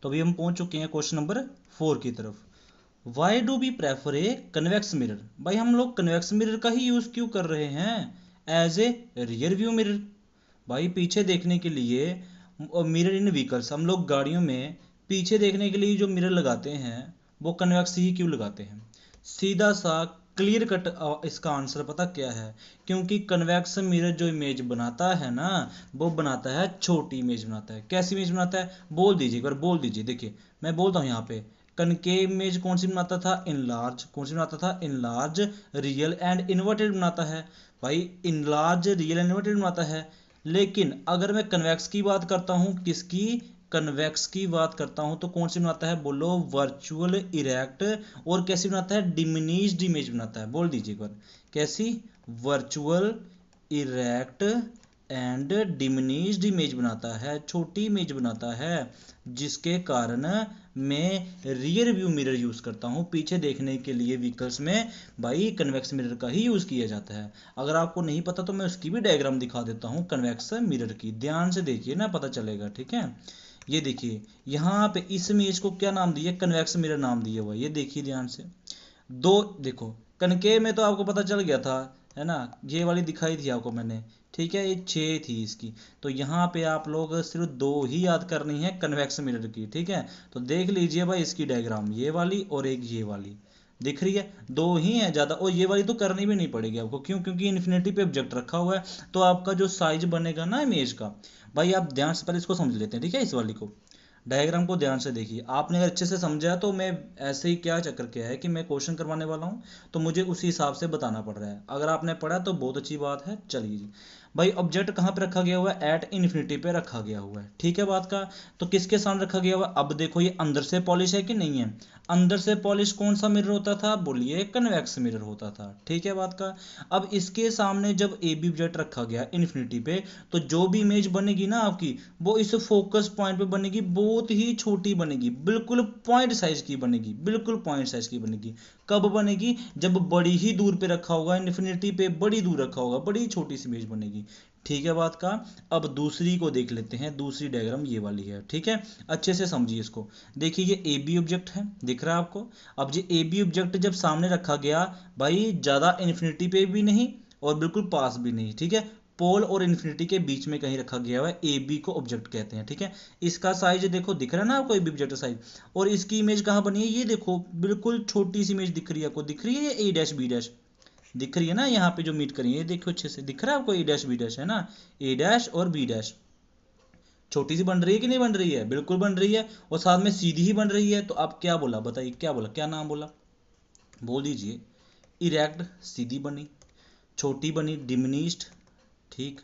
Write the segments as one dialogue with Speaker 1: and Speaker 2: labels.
Speaker 1: तो अभी हम पहुंच चुके हैं क्वेश्चन नंबर 4 की तरफ। Why do we prefer a convex mirror? भाई हम लोग कन्वेक्स मिरर का ही यूज क्यों कर रहे हैं as a rear view mirror? भाई पीछे देखने के लिए मिरर इन व्हीकल्स, हम लोग गाड़ियों में पीछे देखने के लिए जो मिरर लगाते हैं वो कन्वेक्स ही क्यों लगाते हैं? सीधा सा क्लियर कट इसका आंसर पता क्या है? क्योंकि कन्वेक्स मिरर जो इमेज बनाता है ना, वो बनाता है छोटी इमेज बनाता है। कैसी इमेज बनाता है बोल दीजिए, एक बार बोल दीजिए। देखिए मैं बोलता हूँ यहाँ पे, कनकेव इमेज कौन सी बनाता था? इनलार्ज। कौन सी बनाता था? इनलार्ज रियल एंड इन्वर्टेड बनाता है। भाई इनलार्ज रियल एंड इन्वर्टेड बनाता है। लेकिन अगर मैं कन्वेक्स की बात करता हूँ, किसकी? कन्वेक्स की बात करता हूँ तो कौन सी बनाता है बोलो? Virtual erect. और कैसी बनाता है? डिमिनिश्ड इमेज बनाता है। बोल दीजिए एक बार, कैसी? Virtual erect and diminished image बनाता है, छोटी इमेज बनाता है, जिसके कारण मैं रियर व्यू मिरर यूज करता हूँ पीछे देखने के लिए व्हीकल्स में। भाई कन्वेक्स मिरर का ही यूज किया जाता है। अगर आपको नहीं पता तो मैं उसकी भी डायग्राम दिखा देता हूँ कन्वेक्स मिरर की, ध्यान से देखिए ना, पता चलेगा। ठीक है, ये देखिए यहाँ पे इस इमेज को क्या नाम दिया? कन्वेक्स मिरर नाम दिया हुआ है। ये देखिए ध्यान से, दो देखो, कनकेव में तो आपको पता चल गया था, है ना, ये वाली दिखाई थी आपको मैंने। ठीक है, ये 6 थी इसकी, तो यहाँ पे आप लोग सिर्फ 2 ही याद करनी है कन्वेक्स मिरर की। ठीक है, तो देख लीजिए भाई इसकी डायग्राम, ये वाली और एक ये वाली दिख रही है, 2 ही है ज़्यादा। और ये वाली तो करनी भी नहीं पड़ेगी आपको, क्यों? क्योंकि इन्फिनिटी पे ऑब्जेक्ट रखा हुआ है, तो आपका जो साइज बनेगा ना इमेज का, भाई आप ध्यान से पहले इसको समझ लेते हैं। ठीक है, इस वाली को, डायग्राम को ध्यान से देखिए। आपने अगर अच्छे से समझा तो मैं ऐसे ही, क्या चक्कर क्या है कि मैं क्वेश्चन करवाने वाला हूँ तो मुझे उसी हिसाब से बताना पड़ रहा है। अगर आपने पढ़ा तो बहुत अच्छी बात है। चलिए जी, भाई ऑब्जेक्ट कहाँ पे रखा गया हुआ है? एट इन्फिनिटी पे रखा गया हुआ है। ठीक है बात का, तो किसके सामने रखा गया हुआ है? अब देखो ये अंदर से पॉलिश है कि नहीं है? अंदर से पॉलिश कौन सा मिरर होता था? बोलिए, कन्वेक्स मिरर होता था। ठीक है बात का, अब इसके सामने जब ए बी ऑब्जेक्ट रखा गया इन्फिनिटी पे, तो जो भी इमेज बनेगी ना आपकी, वो इस फोकस पॉइंट पे बनेगी, बहुत ही छोटी बनेगी, बिल्कुल पॉइंट साइज की बनेगी, बिल्कुल पॉइंट साइज की बनेगी। कब बनेगी? जब बड़ी ही दूर पे रखा होगा, इन्फिनिटी पे बड़ी दूर रखा होगा, बड़ी छोटी सी इमेज बनेगी। ठीक है बात का, अब दूसरी को देख लेते हैं। दूसरी डायग्राम ये वाली है। ठीक है, अच्छे से समझिए इसको। देखिए ये ए बी ऑब्जेक्ट है, दिख रहा है आपको? अब ये ए बी ऑब्जेक्ट जब सामने रखा गया, भाई ज़्यादा इन्फिनिटी पे भी नहीं और बिल्कुल पास भी नहीं, ठीक है, पोल और इन्फिनिटी के बीच में कहीं रखा गया हुआ है। ए बी को ऑब्जेक्ट कहते हैं। ठीक है, इसका साइज देखो, दिख रहा है ना आपको ए बी ऑब्जेक्ट साइज? और इसकी इमेज कहाँ बनी है? ये देखो बिल्कुल छोटी सी इमेज दिख रही है आपको, दिख रही है ये ए डैश बी डैश दिख रही है ना, यहाँ पे जो मीट करी है, ये देखो अच्छे से दिख रहा है आपको, ए डैश बी डैश है ना, ए डैश और बी डैश छोटी सी बन रही है कि नहीं बन रही है? बिल्कुल बन रही है, और साथ में सीधी ही बन रही है। तो आप क्या बोला बताइए, क्या बोला, क्या नाम बोला? बोल दीजिए। इरेक्ट सीधी बनी, छोटी बनी डिमिनिश्ड, ठीक,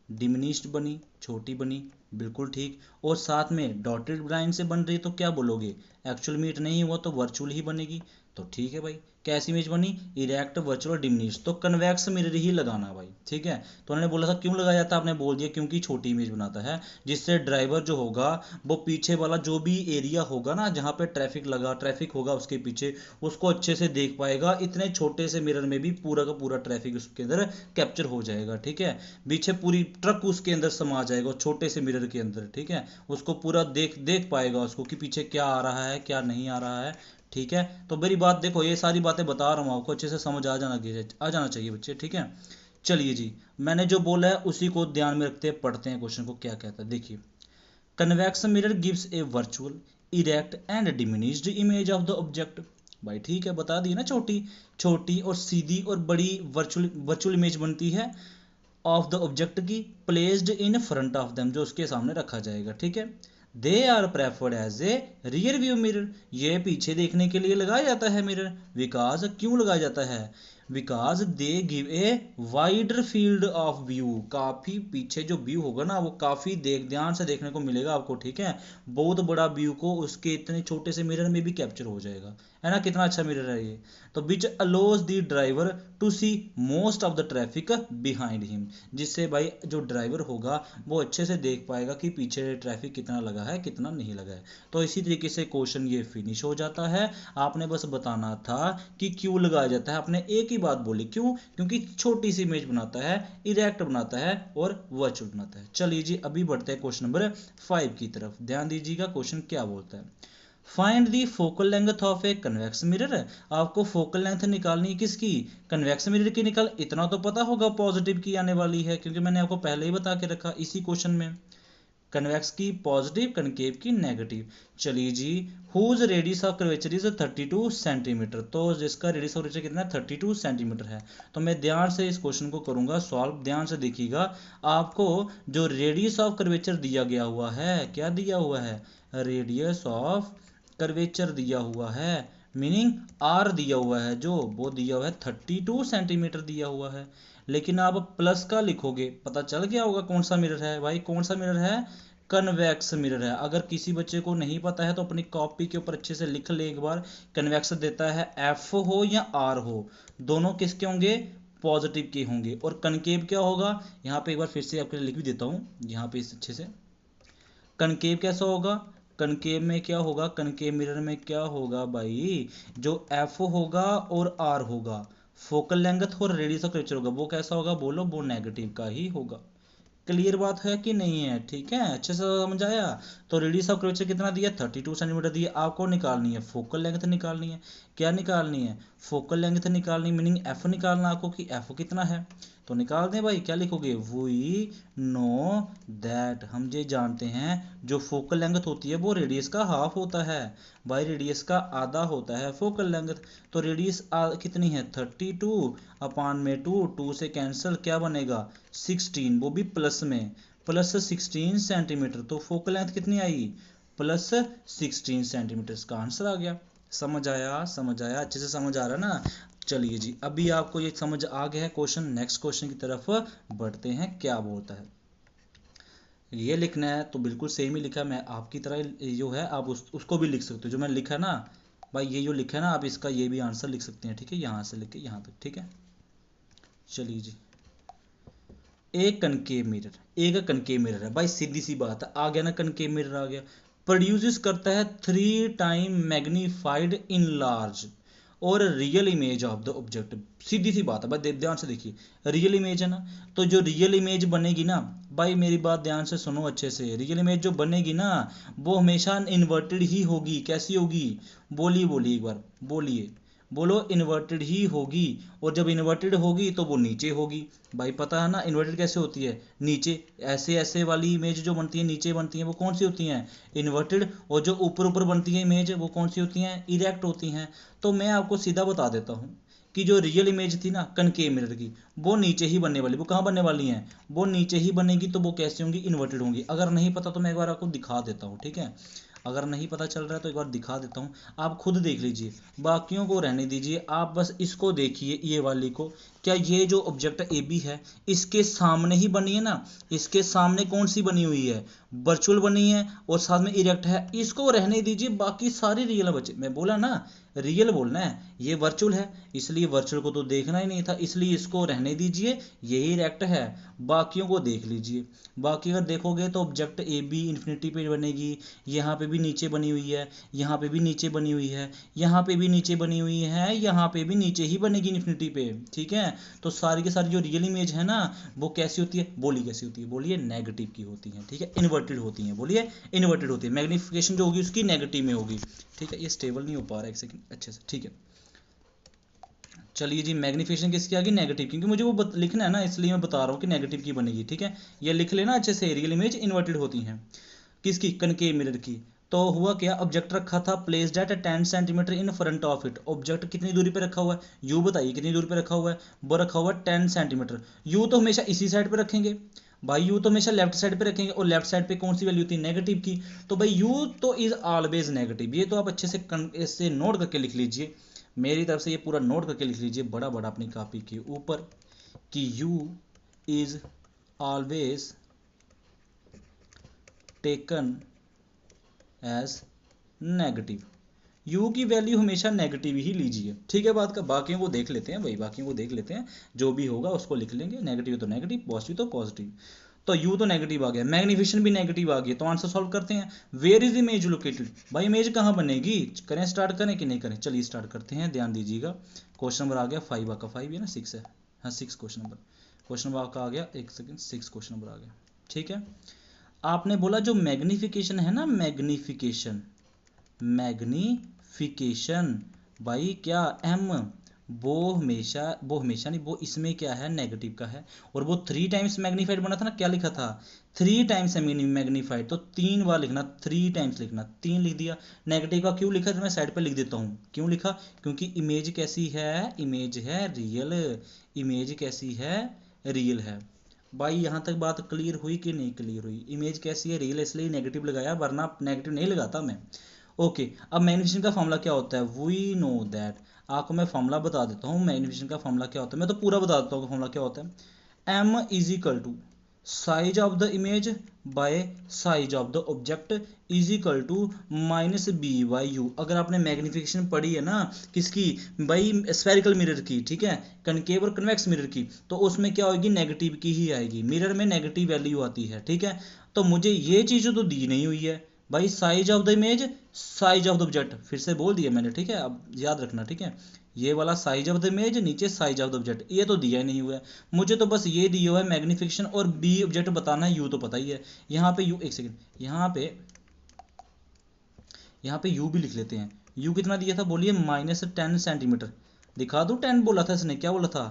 Speaker 1: डिमिनिश्ड बनी, छोटी बनी, बिल्कुल ठीक, और साथ में डॉटेड लाइन से बन रही है, तो क्या बोलोगे? एक्चुअल मीट नहीं हुआ तो वर्चुअल ही बनेगी। तो ठीक है भाई, कैसी इमेज बनी? इरेक्ट वर्चुअल डिमिनिश्ड, तो कन्वेक्स मिरर ही लगाना भाई। ठीक है, तो उन्होंने बोला था क्यों लगाया जाता, आपने बोल दिया क्योंकि छोटी इमेज बनाता है, जिससे ड्राइवर जो होगा वो पीछे वाला जो भी एरिया होगा ना, जहाँ पे ट्रैफिक होगा उसके पीछे, उसको अच्छे से देख पाएगा। इतने छोटे से मिरर में भी पूरा का पूरा ट्रैफिक उसके अंदर कैप्चर हो जाएगा। ठीक है, पीछे पूरी ट्रक उसके अंदर समा जाएगा छोटे से मिरर के अंदर। ठीक है, उसको पूरा देख देख पाएगा उसको कि पीछे क्या आ रहा है क्या नहीं आ रहा है। ठीक है, तो मेरी बात देखो, ये सारी बातें बता रहा हूँ आपको, अच्छे से समझ आ जाना चाहिए बच्चे। ठीक है, चलिए जी, मैंने जो बोला है उसी को ध्यान में रखते पढ़ते हैं क्वेश्चन को क्या कहता है। देखिए, convex mirror gives A virtual erect and diminished image of the object. भाई ठीक है, बता दी ना, छोटी छोटी और सीधी और बड़ी वर्चुअल वर्चुअल इमेज बनती है ऑफ द ऑब्जेक्ट की, placed in front of them, जो उसके सामने रखा जाएगा। ठीक है, they are preferred as a rear view mirror, ये पीछे देखने के लिए लगाया जाता है मिरर। विकास क्यों लगाया जाता है? Because they give a wider field of view, काफ़ी पीछे जो व्यू होगा ना वो काफ़ी ध्यान से देखने को मिलेगा आपको। ठीक है, बहुत बड़ा व्यू को उसके इतने छोटे से मिरर में भी कैप्चर हो जाएगा, है ना, कितना अच्छा मिरर है ये। तो which allows the driver to see most of the traffic behind him, जिससे भाई जो ड्राइवर होगा वो अच्छे से देख पाएगा कि पीछे ट्रैफिक कितना लगा है कितना नहीं लगा है। तो इसी तरीके से क्वेश्चन ये फिनिश हो जाता है। आपने बस बताना था कि क्यों लगाया जाता है, आपने एक ही बात बोली, क्यों? क्योंकि छोटी सी इमेज बनाता है, इरेक्ट बनाता है और वर्चुअल बनाता है। चलिए जी अभी बढ़ते हैं क्वेश्चन नंबर 5 की तरफ। ध्यान दीजिएगा क्वेश्चन क्या बोलता है। Find the focal length of A convex mirror. आपको फोकल लेंथ निकालनी है किसकी? कन्वेक्स मिरर की। निकाल, इतना तो पता होगा पॉजिटिव की आने वाली है, क्योंकि मैंने आपको पहले ही बता के रखा इसी क्वेश्चन में। कन्वेक्स की पॉजिटिव, कनकेव की नेगेटिव। चलिए जी, whose radius of curvature is 32 centimetre. तो जिसका रेडियस ऑफ कर्वेचर कितना है? 32 सेंटीमीटर है। तो मैं ध्यान से इस क्वेश्चन को करूंगा सॉल्व। ध्यान से देखिएगा, आपको जो रेडियस ऑफ कर्वेचर दिया गया हुआ है, क्या दिया हुआ है? रेडियस ऑफ कर्वेचर दिया हुआ है, मीनिंग आर दिया हुआ है, जो वो दिया हुआ है 32 सेंटीमीटर दिया हुआ है। लेकिन आप प्लस का लिखोगे, पता चल गया होगा कौन सा मिरर है भाई? कौन सा मिरर है? कन्वेक्स मिरर है। अगर किसी बच्चे को नहीं पता है तो अपनी कॉपी के ऊपर अच्छे से लिख ले एक बार। कन्वेक्स देता है एफ हो या आर हो, दोनों किसके होंगे? पॉजिटिव के होंगे। और कनकेव क्या होगा? यहाँ पे एक बार फिर से आपके लिए लिख भी देता हूँ यहाँ पे इस अच्छे से। कनकेव कैसा होगा? कनकेव में क्या होगा? कनकेव मिरर में क्या होगा भाई? जो एफ होगा और आर होगा, फोकल लेंथ और रेडियस ऑफ कर्वेचर होगा, वो कैसा होगा? बोलो, वो नेगेटिव का ही होगा। क्लियर बात है कि नहीं है? ठीक है, अच्छे से समझ आया? तो रेडियस ऑफ कर्वेचर कितना दिया? 32 सेंटीमीटर दिया। आपको निकालनी है फोकल लेंथ निकालनी है। क्या निकालनी है? फोकल लेंथ निकालनी, मीनिंग एफ निकालना आपको कि एफ कितना है। तो निकाल दें भाई, क्या लिखोगे? वी नो दैट, हम ये जानते हैं जो फोकल लेंथ होती है वो रेडियस का हाफ होता है भाई, रेडियस का आधा होता है फोकल लेंथ। तो रेडियस कितनी है? 32 अपान में 2, 2 से कैंसिल, क्या बनेगा? 16, वो भी प्लस में, प्लस 16 सेंटीमीटर। तो फोकल लेंथ कितनी आई? Plus 16 centimetre. इसका आंसर आ गया। समझ आया? समझ आया? अच्छे से समझ आ रहा ना? चलिए जी, अभी आपको ये समझ आ गया है क्वेश्चन। नेक्स्ट क्वेश्चन की तरफ बढ़ते हैं। क्या बोलता है? ये लिखना है तो बिल्कुल सेम ही लिखा है, मैं आपकी तरह जो है आप उसको भी लिख सकते हो। जो मैंने लिखा है ना भाई, ये जो लिखा है ना, आप इसका ये भी आंसर लिख सकते हैं। ठीक है, यहाँ से लेके यहाँ तक। ठीक है, चलिए जी। एक कनकेव मिरर, एक कनकेव मिरर है भाई, सीधी सी बात है। आ गया ना, कनकेव मिरर आ गया। प्रोड्यूस करता है 3 टाइम मैग्नीफाइड इन लार्ज और real image of the object. सीधी सी बात है भाई, ध्यान से देखिए, रियल इमेज है ना, तो जो रियल इमेज बनेगी ना भाई, मेरी बात ध्यान से सुनो अच्छे से। रियल इमेज जो बनेगी ना, वो हमेशा इन्वर्टेड ही होगी। कैसी होगी? बोलिए बोलिए एक बार, बोलिए, बोलो। इन्वर्टेड ही होगी। और जब इन्वर्टेड होगी तो वो नीचे होगी भाई, पता है ना इन्वर्टेड कैसे होती है? नीचे। ऐसे ऐसे वाली इमेज जो बनती है नीचे बनती है, वो कौन सी होती हैं? इन्वर्टेड। और जो ऊपर ऊपर बनती है इमेज, वो कौन सी होती हैं? इरेक्ट होती हैं। तो मैं आपको सीधा बता देता हूँ कि जो रियल इमेज थी ना कनकेव मिरर की, वो नीचे ही बनने वाली। वो कहाँ बनने वाली हैं? वो नीचे ही बनेगी। तो वो कैसे होंगी? इन्वर्टेड होंगी। अगर नहीं पता तो मैं एक बार आपको दिखा देता हूँ। ठीक है, अगर नहीं पता चल रहा है तो एक बार दिखा देता हूँ, आप खुद देख लीजिए, बाकियों को रहने दीजिए। आप बस इसको देखिए, ये वाली को। क्या ये जो ऑब्जेक्ट ए बी है, इसके सामने ही बनी है ना? इसके सामने कौन सी बनी हुई है? वर्चुअल बनी है और साथ में इरेक्ट है। इसको रहने दीजिए, बाकी सारी रियल बचे। मैं बोला ना, रियल बोलना है। ये वर्चुअल है, इसलिए वर्चुअल को तो देखना ही नहीं था, इसलिए इसको रहने दीजिए। यही इरेक्ट है, बाकियों को देख लीजिए। बाकी अगर देखोगे तो ऑब्जेक्ट ए बी इन्फिनिटी पे बनेगी। यहाँ पे भी नीचे बनी हुई है, यहाँ पे भी नीचे बनी हुई है, यहाँ पे भी नीचे बनी हुई है, यहाँ पे भी नीचे ही बनेगी इन्फिनिटी पे। ठीक है, तो सारी की सारी जो रियल इमेज है ना, वो कैसी होती है? बोली कैसी होती है? बोलिए, नेगेटिव की होती है। ठीक है, इन्वर्टेड होती है। बोलिए, इन्वर्टेड होती है। मैग्निफिकेशन जो होगी उसकी नेगेटिव में होगी। ठीक है, ये स्टेबल नहीं हो पा रहा है, एक सेकंड अच्छे से। ठीक है, चलिए जी, मैग्निफिकेशन किसकी आ गई? नेगेटिव, क्योंकि मुझे वो लिखना है ना, इसलिए मैं बता रहा हूँ कि नेगेटिव की बनेगी। ठीक है, ये लिख लेना अच्छे से। रियल इमेज इन्वर्टेड होती हैं। किसकी? कनकेव मिरर की। तो हुआ क्या? ऑब्जेक्ट रखा था placed at 10 centimetre in front of it. Object कितनी दूरी पे रखा हुआ है? यू बताइए कितनी दूरी पे रखा हुआ है? वो रखा हुआ है 10 सेंटीमीटर। यू तो हमेशा इसी साइड पे रखेंगे भाई, यू तो हमेशा लेफ्ट साइड पे रखेंगे, और लेफ्ट साइड पे कौन सी वैल्यू थी? नेगेटिव की। तो भाई यू तो इज ऑलवेज नेगेटिव। ये तो आप अच्छे से इससे नोट करके लिख लीजिए, मेरी तरफ से ये पूरा नोट करके लिख लीजिए बड़ा बड़ा अपनी कॉपी के ऊपर, कि u is always taken as negative. U की वैल्यू हमेशा नेगेटिव ही लीजिए। ठीक है बात का, बाकियों को देख लेते हैं भाई, बाकियों को देख लेते हैं, जो भी होगा उसको लिख लेंगे। नेगेटिव तो नेगेटिव, पॉजिटिव तो पॉजिटिव। तो u तो नेगेटिव आ गया, मैग्निफिकेशन भी नेगेटिव आ गया, तो आंसर सॉल्व करते हैं। वेयर इज इमेज लोकेटेड, भाई इमेज कहाँ बनेगी, करें स्टार्ट करें कि नहीं करें, चलिए स्टार्ट करते हैं, ध्यान दीजिएगा। क्वेश्चन नंबर आ गया 5, आपका 5 है ना, 6 है, हाँ 6 क्वेश्चन नंबर आपका आ गया, एक सेकंड, 6 क्वेश्चन नंबर आ गया, ठीक है। आपने बोला जो मैग्निफिकेशन है ना, मैग्निफिकेशन भाई क्या एम, वो हमेशा नहीं, वो इसमें क्या है, नेगेटिव का है, और वो 3 टाइम्स मैग्नीफाइड बना था ना, क्या लिखा था, 3 टाइम्स मैग्नीफाइड, तो 3 बार लिखना, 3 टाइम्स लिखना, 3 लिख दिया। नेगेटिव का क्यों लिखा, तो मैं साइड पे लिख देता हूँ, क्यों लिखा, क्योंकि इमेज कैसी है, इमेज है रियल, इमेज कैसी है, रियल है। भाई यहाँ तक बात क्लियर हुई कि नहीं क्लियर हुई, इमेज कैसी है, रियल, इसलिए नेगेटिव लगाया, वरना नेगेटिव नहीं लगाता मैं। ओके, अब मैग्निफिकेशन का फॉर्मूला क्या होता है, वी नो दैट, आपको मैं फॉर्मूला बता देता हूँ, मैग्निफिकेशन का फॉर्मूला क्या होता है, मैं तो पूरा बता देता हूँ फॉर्मूला क्या होता है। M is equal to size of the image by size of the object is equal to minus v by u. अगर आपने मैग्निफिकेशन पढ़ी है ना किसकी, भाई स्फेरिकल मिरर की, ठीक है, कनकेव और कन्वेक्स मिरर की, तो उसमें क्या होगी, नेगेटिव की ही आएगी, मिरर में नेगेटिव वैल्यू आती है, ठीक है। तो मुझे ये चीज़ तो दी नहीं हुई है भाई, size of the image, size of the object, फिर से बोल दिया मैंने, ठीक है, अब याद रखना, ठीक है, ये वाला साइज ऑफ द इमेज, नीचे साइज ऑफ द ऑब्जेक्ट, ये तो दिया ही नहीं हुआ है मुझे, तो बस ये दिया हुआ है मैग्निफिकेशन, और बी ऑब्जेक्ट बताना है, यू तो पता ही है, यहाँ पे यू, एक सेकंड, यहाँ पे यू भी लिख लेते हैं। यू कितना दिया था, बोलिए -10 सेंटीमीटर, दिखा दूँ, 10 बोला था इसने, क्या बोला था,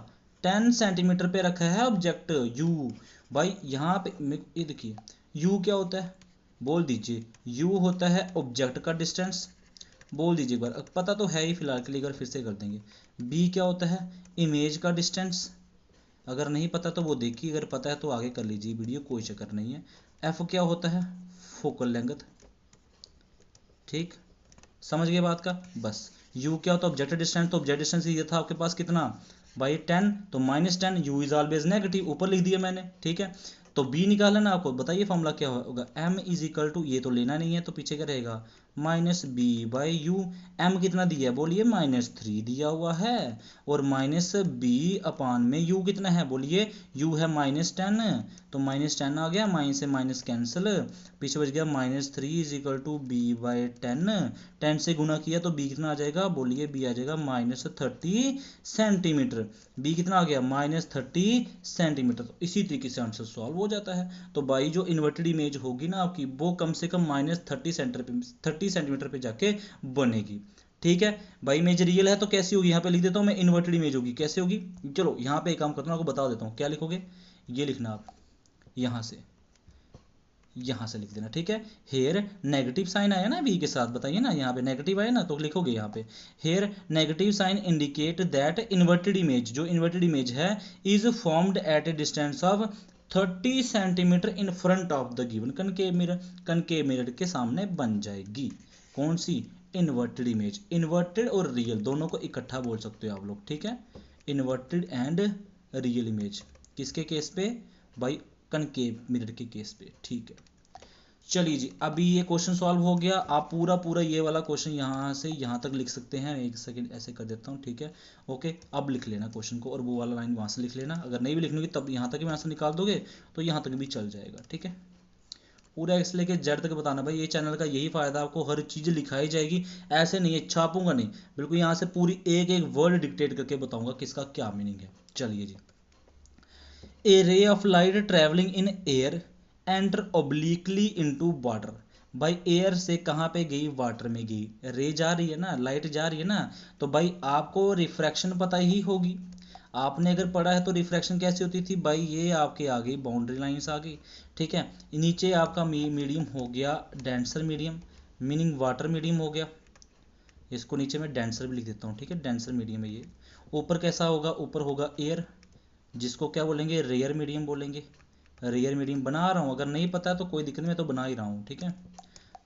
Speaker 1: 10 सेंटीमीटर पे रखा है ऑब्जेक्ट यू। भाई यहाँ पे ये देखिए, यू क्या होता है, बोल दीजिए, यू होता है ऑब्जेक्ट का डिस्टेंस, बोल दीजिए एक बार, पता तो है ही फिलहाल के लिए, अगर फिर से कर देंगे। बी क्या होता है, इमेज का डिस्टेंस, अगर नहीं पता तो वो देखिए, अगर पता है तो आगे कर लीजिए वीडियो, कोई चक्कर नहीं है। एफ क्या होता है, फोकल लेंथ, ठीक, समझ गए बात का, बस। यू क्या होता है, ऑब्जेक्ट डिस्टेंस, तो ऑब्जेक्ट डिस्टेंस ये था आपके पास कितना, बाई 10, तो -10, यू इज ऑलवेज नेगेटिव, ऊपर लिख दिया मैंने, ठीक है। तो बी निकाला ना आपको, बताइए फॉर्मूला क्या होगा, एम इज इक्वल टू, ये तो लेना नहीं है तो पीछे क्या रहेगा, -b बाई यू। एम कितना दिया है, बोलिए -3 दिया हुआ है, और -b अपान में यू कितना है, बोलिए यू है -10, तो -10 आ गया, माइनस से माइनस कैंसिल, पीछे बच गया -3 is equal to v by 10 से गुना किया तो बी कितना आ जाएगा, बोलिए बी आ जाएगा -30 सेंटीमीटर, बी कितना आ गया, -30 सेंटीमीटर। तो इसी तरीके से आंसर सॉल्व हो जाता है। तो भाई जो इन्वर्टेड इमेज होगी ना आपकी, वो कम से कम -30 सेंटीमीटर पे जाके बनेगी, ठीक है। भाई इमेज रियल है तो कैसी होगी, यहाँ पे लिख देता हूँ मैं, इन्वर्टेड इमेज होगी, कैसे होगी, चलो यहाँ पे एक काम करता हूँ, आपको बता देता हूँ, क्या लिखोगे, ये लिखना आप, यहाँ से लिख देना, ठीक है। हेयर नेगेटिव साइन आया ना बी के साथ, बताइए ना, यहाँ पे नेगेटिव आया ना, तो लिखोगे यहाँ पे, here negative sign indicate that inverted image, जो इन्वर्टेड इमेज है, is formed at a distance of 30 centimetre in front of the given concave mirror के सामने बन जाएगी। कौन सी, इन्वर्टेड इमेज, इन्वर्टेड और रियल दोनों को इकट्ठा बोल सकते हो आप लोग, ठीक है, इन्वर्टेड एंड रियल इमेज, किसके केस पे, भाई कनकेव मिरर के केस पे, ठीक है। चलिए जी, अभी ये क्वेश्चन सॉल्व हो गया, आप पूरा ये वाला क्वेश्चन यहाँ से यहाँ तक लिख सकते हैं, एक सेकंड ऐसे कर देता हूँ, ठीक है, ओके। अब लिख लेना क्वेश्चन को, और वो वाला लाइन वहाँ से लिख लेना, अगर नहीं भी लिखनी होगी तब यहाँ तक भी आंसर निकाल दोगे तो यहाँ तक भी चल जाएगा, ठीक है। पूरा एक्स लेके जेड तक बताना, भाई ये चैनल का यही फायदा, आपको हर चीज़ लिखाई जाएगी, ऐसे नहीं है छापूंगा नहीं, बिल्कुल यहाँ से पूरी एक एक वर्ड डिक्टेट करके बताऊंगा किसका क्या मीनिंग है। चलिए जी, a ray of light travelling in air enter obliquely into water, भाई एयर से कहाँ पे गई, वाटर में गई, रे जा रही है ना, लाइट जा रही है ना, तो भाई आपको रिफ्रैक्शन पता ही होगी, आपने अगर पढ़ा है तो रिफ्रैक्शन कैसी होती थी, भाई ये आपके आ गई बाउंड्री लाइंस आ गई, ठीक है, नीचे आपका मीडियम हो गया denser medium, meaning water medium हो गया, इसको नीचे मैं डेंसर भी लिख देता हूँ, ठीक है, डेंसर मीडियम है ये। ऊपर कैसा होगा, ऊपर होगा एयर, जिसको क्या बोलेंगे, रेयर मीडियम बोलेंगे, रेयर मीडियम बना रहा हूँ, अगर नहीं पता है तो कोई दिक्कत नहीं, मैं तो बना ही रहा हूँ, ठीक है।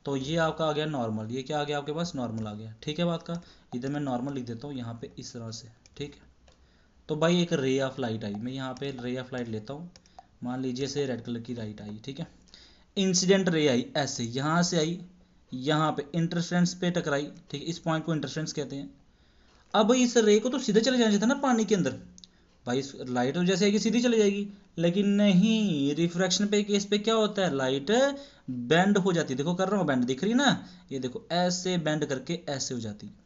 Speaker 1: तो ये आपका आ गया नॉर्मल, ये क्या आ गया आपके पास, नॉर्मल आ गया, ठीक है बात का, इधर मैं नॉर्मल लिख देता हूँ यहाँ पे इस तरह से, ठीक है। तो भाई एक रे ऑफ लाइट आई, मैं यहाँ पे रे ऑफ लाइट लेता हूँ, मान लीजिए से रेड कलर की लाइट आई, ठीक है, इंसिडेंट रे आई ऐसे यहाँ से आई, यहाँ पे इंटरफेरेंस पे टकराई, ठीक है, इस पॉइंट को इंटरफेरेंस कहते हैं। अब इस रे को तो सीधे चले जाना चाहिए था ना पानी के अंदर, भाई लाइट तो जैसे आएगी सीधी चली जाएगी, लेकिन नहीं, रिफ्रैक्शन पे केस पे क्या होता है, लाइट बेंड हो जाती है। देखो कर रहा हूँ बेंड, दिख रही है ना, ये देखो ऐसे बेंड करके ऐसे हो जाती है।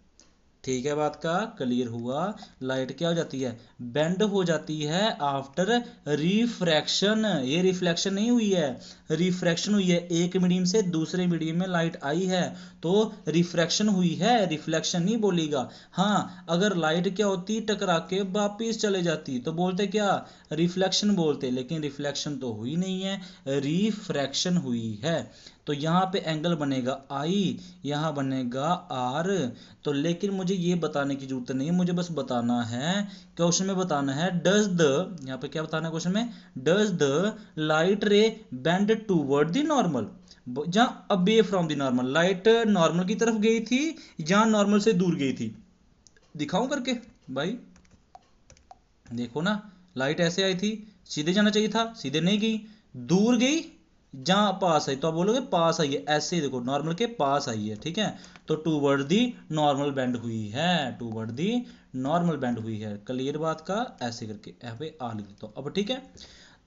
Speaker 1: ठीक है, बात का क्लियर हुआ। लाइट क्या हो जाती है, बेंड हो जाती है आफ्टर रिफ्रैक्शन। ये रिफ्लेक्शन नहीं हुई है, रिफ्रैक्शन हुई है। एक मीडियम से दूसरे मीडियम में लाइट आई है तो रिफ्रैक्शन हुई है, रिफ्लेक्शन नहीं बोलेगा। हाँ, अगर लाइट क्या होती, टकरा के वापिस चले जाती तो बोलते क्या, रिफ्लेक्शन बोलते, लेकिन रिफ्लेक्शन तो हुई नहीं है, रिफ्रैक्शन हुई है। तो यहाँ पे एंगल बनेगा आई, यहाँ बनेगा आर। तो लेकिन मुझे ये बताने की जरूरत नहीं है, मुझे बस बताना है, क्वेश्चन में बताना है डज द, यहाँ पे क्या बताना है क्वेश्चन में, does the light ray bend toward the normal, जहाँ away from the normal, light normal की तरफ गई थी जहाँ नॉर्मल से दूर गई थी। दिखाऊं करके भाई, देखो ना, लाइट ऐसे आई थी, सीधे जाना चाहिए था, सीधे नहीं गई, दूर गई जहां पास आई, तो आप बोलोगे पास आई है, ऐसे ही देखो नॉर्मल के पास आई है। ठीक है, तो टूवर्ड दी नॉर्मल बेंड हुई है, टूवर्ड दी नॉर्मल बेंड हुई है। क्लियर बात का, ऐसे करके यहाँ पे आ लिख देता हूं अब। ठीक है,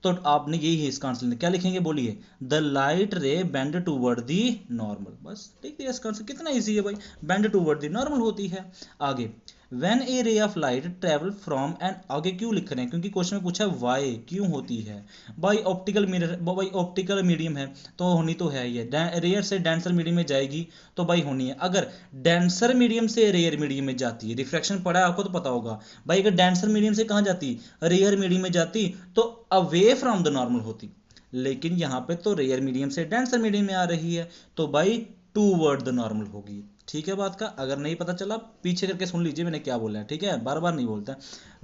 Speaker 1: तो आपने यही है इसका आंसर, क्या लिखेंगे बोलिए, the light ray bend toward the normal, बस लिख दिया इसका आंसर। कितना इजी है भाई, बेंड टूवर्ड दी नॉर्मल होती है। आगे, when a ray of light travel from and, आगे क्यों लिख रहे हैं, क्योंकि क्वेश्चन में पूछा है वाई क्यों होती है। भाई ऑप्टिकल मिरर, भाई ऑप्टिकल मीडियम है तो होनी तो है ही है, रेयर से डेंसर मीडियम में जाएगी तो भाई होनी है। अगर डेंसर मीडियम से रेयर मीडियम में जाती है, रिफ्रैक्शन पढ़ा है आपको तो पता होगा भाई, अगर डेंसर मीडियम से कहाँ जाती, रेयर मीडियम में जाती तो अवे फ्रॉम द नॉर्मल होती, लेकिन यहाँ पे तो रेयर मीडियम से डेंसर मीडियम में आ रही है तो भाई टूवर्ड द नॉर्मल होगी। ठीक है बात का, अगर नहीं पता चला पीछे करके सुन लीजिए मैंने क्या बोला है। ठीक है, बार बार नहीं बोलता।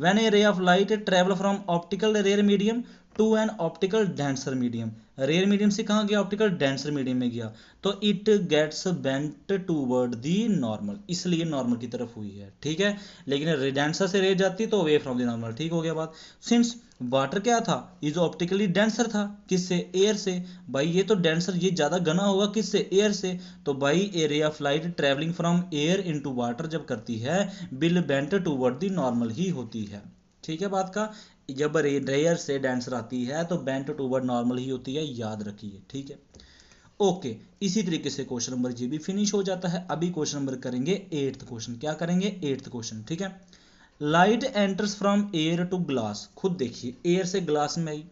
Speaker 1: When a ray of light travel from optical rare medium to an optical denser medium, rare medium से कहाँ गया, ऑप्टिकल डेंसर मीडियम में गया, तो it gets bent toward the normal, इसलिए नॉर्मल की तरफ हुई है। ठीक है, लेकिन डेंसर से रेयर जाती तो अवे फ्रॉम द नॉर्मल। ठीक हो गया बात। सिंस वाटर क्या था, इज ऑप्टिकली डेंसर था, किससे, एयर से। भाई ये तो डेंसर, ये ज्यादा घना होगा किससे, एयर से। तो भाई a ray of light travelling from air into water जब करती है, will bent toward the normal ही होती है। ठीक है बात का, जब रेयर से डेंसर आती है तो बेंट टूवर्ड नॉर्मल ही होती है, याद रखिए। ठीक है, ओके। इसी तरीके से क्वेश्चन नंबर जी भी फिनिश हो जाता है। अभी क्वेश्चन नंबर करेंगे एट्थ क्वेश्चन, क्या करेंगे, एट्थ क्वेश्चन। ठीक है, light enters from air to glass, खुद देखिए एयर से ग्लास में आई,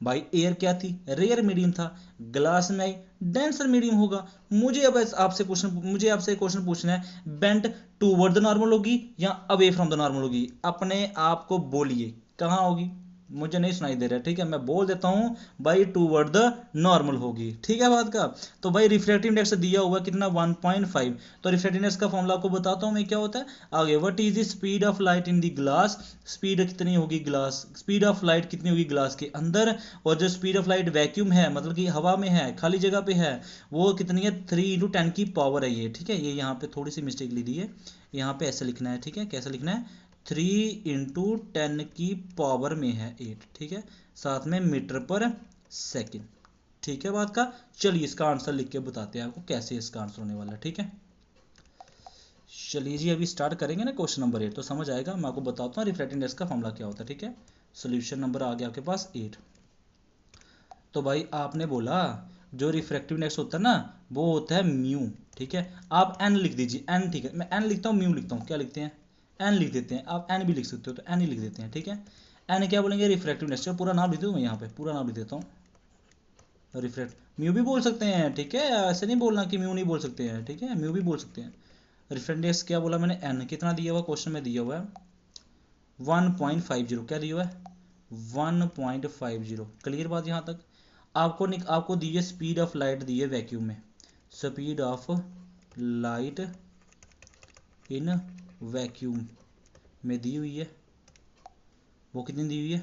Speaker 1: भाई एयर क्या थी, रेयर मीडियम था, ग्लास में आई डेंसर मीडियम होगा। मुझे आपसे क्वेश्चन पूछना है, बेंट टूवर्ड द नॉर्मल होगी या अवे फ्रॉम द नॉर्मल होगी, अपने आप को बोलिए कहाँ होगी, मुझे नहीं सुनाई दे रहा है। ठीक है, मैं बोल देता हूं भाई, टूवर्ड द नॉर्मल होगी। ठीक है बात का, तो भाई रिफ्रैक्टिव इंडेक्स दिया हुआ कितना 1.5, तो रिफ्रैक्टिव इंडेक्स का फॉर्मूला आपको बताता हूं मैं क्या होता है आगे। What is the speed of light in the glass, speed कितनी होगी ग्लास, स्पीड ऑफ लाइट कितनी होगी ग्लास के अंदर, और जो स्पीड ऑफ लाइट वैक्यूम है, मतलब कि हवा में है, खाली जगह पे है, वो कितनी है, 3 × 10 की पावर है ये। ठीक है, ये यहाँ पे थोड़ी सी मिस्टेक ली दी है, यहाँ पे ऐसे लिखना है। ठीक है, कैसे लिखना है, 3 × 10 की पावर में है 8। ठीक है, साथ में मीटर पर सेकंड। ठीक है बात का, चलिए इसका आंसर लिख के बताते हैं आपको कैसे इसका आंसर होने वाला है। ठीक है, चलिए जी अभी स्टार्ट करेंगे ना क्वेश्चन नंबर 8, तो समझ आएगा। मैं आपको बताता हूँ रिफ्रैक्टिव इंडेक्स का फॉर्मूला क्या होता है। ठीक है, सोल्यूशन नंबर आ गया आपके पास 8। तो भाई आपने बोला जो रिफ्रैक्टिव इंडेक्स होता है ना, वो होता है म्यू। ठीक है, आप एन लिख दीजिए, एन। ठीक है, मैं एन लिखता हूँ, म्यू लिखता हूँ, क्या लिखते हैं, एन लिख देते हैं। आप एन भी लिख सकते हो तो एन ही लिख देते हैं। ठीक है, एन क्या बोलेंगे, रिफ्रैक्टिव इंडेक्स। पूरा नाम लिख दूँ मैं, यहाँ पे पूरा नाम लिख देता हूँ, रिफ्रैक्ट, म्यू भी बोल सकते हैं। ठीक है, ऐसे नहीं बोलना कि म्यू नहीं बोल सकते हैं। ठीक है, म्यू भी बोल सकते हैं। रिफ्रैक्टिव इंडेक्स क्या बोला मैंने, एन कितना दिया हुआ क्वेश्चन में, दिया हुआ है 1.50, क्या दिया हुआ है 1.50। क्लियर बात यहाँ तक। आपको दी है स्पीड ऑफ लाइट, दी है वैक्यूम में, speed of light in vacuum में दी हुई है, वो कितनी दी हुई है,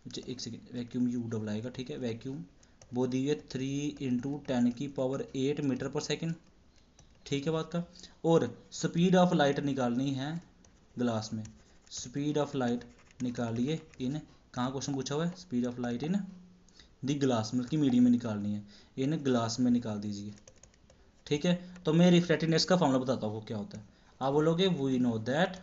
Speaker 1: अच्छा एक सेकेंड, वैक्यूम यू डबल आएगा। ठीक है, वैक्यूम वो दी है 3 × 10⁸ मीटर पर सेकेंड। ठीक है बात का, और स्पीड ऑफ लाइट निकालनी है ग्लास में, स्पीड ऑफ लाइट निकालिए इन, कहाँ क्वेश्चन पूछा हुआ है, speed of light in the glass, मतलब कि मीडियम में निकालनी है, इन ग्लास में निकाल दीजिए। ठीक है, तो मैं रिफ्रैक्टिव इंडेक्स का फॉर्मूला बताता हूँ क्या होता है। आप बोलोगे वी नो दैट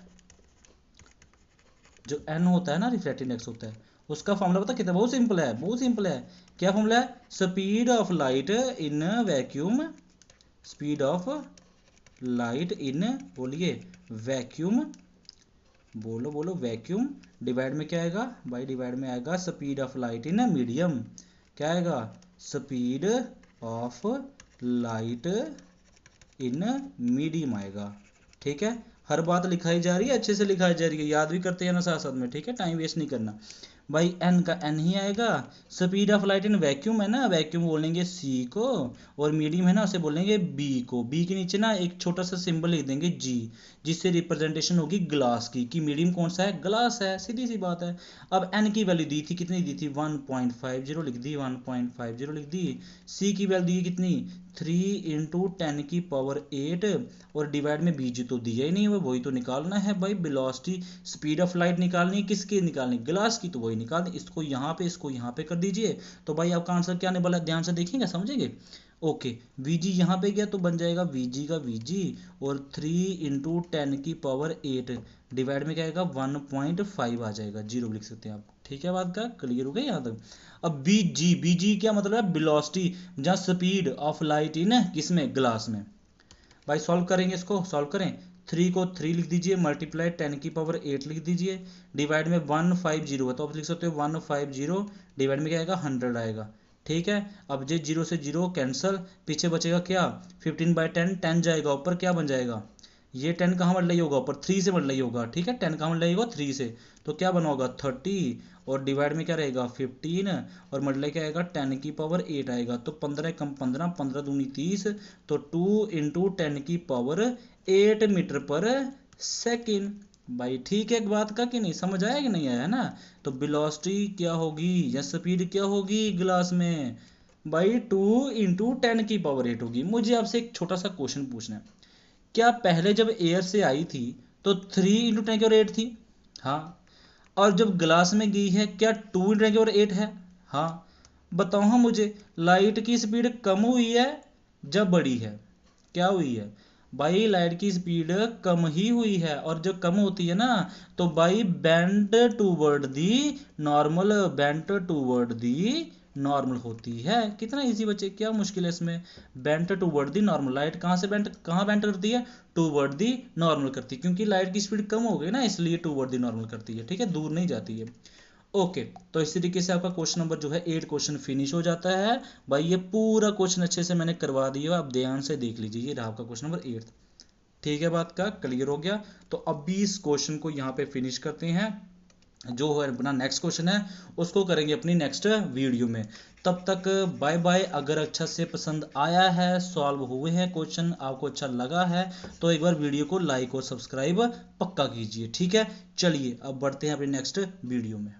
Speaker 1: जो n होता है ना रिफ्रैक्टिव इंडेक्स होता है, उसका फॉर्मूला पता कितना, बहुत सिंपल है, बहुत सिंपल है। क्या फॉर्मूला है? Speed of light in vacuum, speed of light in, बोलिए वैक्यूम, बोलो बोलो वैक्यूम, डिवाइड में क्या आएगा भाई, डिवाइड में आएगा speed of light in medium. क्या आएगा? Speed of light in medium आएगा। ठीक है, हर बात लिखाई जा रही है, अच्छे से लिखाई जा रही है, याद भी करते हैं ना साथ साथ में। ठीक है, टाइम वेस्ट नहीं करना भाई। एन का एन ही आएगा। Speed of light in vacuum है ना, वैक्यूम बोलेंगे सी को, और मीडियम है ना उसे बोलेंगे बी को। बी के नीचे ना एक छोटा सा सिंबल लिख देंगे जी, जिससे रिप्रेजेंटेशन होगी ग्लास की, कि मीडियम कौन सा है? ग्लास है, सीधी सी बात है। अब एन की वैल्यू दी थी, कितनी दी थी? 1.50 लिख दी, 1.50 लिख दी। सी की वैल्यू दी कितनी? 3 × 10⁸, और डिवाइड में बीजी तो दिया ही नहीं है, वही तो निकालना है भाई। वेलोसिटी स्पीड ऑफ लाइट निकालनी है, किसकी निकालनी? ग्लास की, तो वही निकाल दें। इसको यहाँ पे, इसको यहाँ पे कर दीजिए, तो भाई आपका आंसर क्या आने वाला है? ध्यान से देखिएगा, समझेंगे। ओके, वीजी यहाँ पे गया तो बन जाएगा वीजी का वीजी, और 3 × 10⁸, डिवाइड में क्या आएगा? 1.5 आ जाएगा, जीरो लिख सकते हैं आप। ठीक है, बात का क्लियर हो गया यहाँ तक। अब बीजी, बीजी क्या मतलब है? वेलोसिटी, जहाँ स्पीड ऑफ लाइट इन किसमें? ग्लास में। भाई सॉल्व करेंगे, इसको सॉल्व करें। 3 को 3 लिख दीजिए, मल्टीप्लाई 10⁸ लिख दीजिए, डिवाइड में 150 है, तो आप लिख सकते हो 150, डिवाइड में क्या आएगा? 100 आएगा। ठीक है, अब जे 0 से 0 कैंसल, पीछे बचेगा क्या? 15/10, 10 जाएगा ऊपर, क्या बन जाएगा? ये 10 कहाँ मल्टीप्लाई होगा? ऊपर 3 से मल्टीप्लाई होगा। ठीक है, 10 कहाँ मल्टीप्लाई होगा? 3 से, तो क्या बना होगा? 30, और डिवाइड में क्या रहेगा? 15, और मल्टीप्लाई क्या आएगा? 10⁸ आएगा। तो 15 कम 15, 15 दूनी 30, तो 2 × 10⁸ मीटर पर सेकेंड। भाई ठीक है, एक बात का कि नहीं, समझ आया कि नहीं आया ना? तो वेलोसिटी क्या होगी, या स्पीड क्या होगी ग्लास में? भाई 2 × 10⁸ होगी। मुझे आपसे एक छोटा सा क्वेश्चन पूछना है, क्या पहले जब एयर से आई थी तो 3 × 10⁸ थी? हाँ। और जब ग्लास में गई है, क्या 2 × 10⁸ है? हाँ। बताओ हाँ मुझे, लाइट की स्पीड कम हुई है जब बढ़ी है? क्या हुई है भाई? लाइट की स्पीड कम ही हुई है, और जब कम होती है ना, तो भाई bend toward the normal, bend toward the normal होती है। कितना इजी बच्चे, क्या मुश्किल है इसमें? Bent toward the normal, light कहाँ से बेंट, कहाँ बेंट करती है? टूवर्ड दी नॉर्मल करती है, क्योंकि लाइट की स्पीड कम हो गई ना, इसलिए टूवर्ड दी नॉर्मल करती है। ठीक है, दूर नहीं जाती है। ओके, तो इस तरीके से आपका क्वेश्चन नंबर जो है 8 क्वेश्चन फिनिश हो जाता है। भाई ये पूरा क्वेश्चन अच्छे से मैंने करवा दिया, आप ध्यान से देख लीजिए, ये रहा आपका क्वेश्चन नंबर 8। ठीक है, बात का क्लियर हो गया। तो अभी इस क्वेश्चन को यहाँ पे फिनिश करते हैं, जो है अपना नेक्स्ट क्वेश्चन है उसको करेंगे अपनी नेक्स्ट वीडियो में। तब तक बाय बाय। अगर अच्छा से पसंद आया है, सॉल्व हुए हैं क्वेश्चन, आपको अच्छा लगा है, तो एक बार वीडियो को लाइक और सब्सक्राइब पक्का कीजिए। ठीक है, चलिए अब बढ़ते हैं अपनी नेक्स्ट वीडियो में।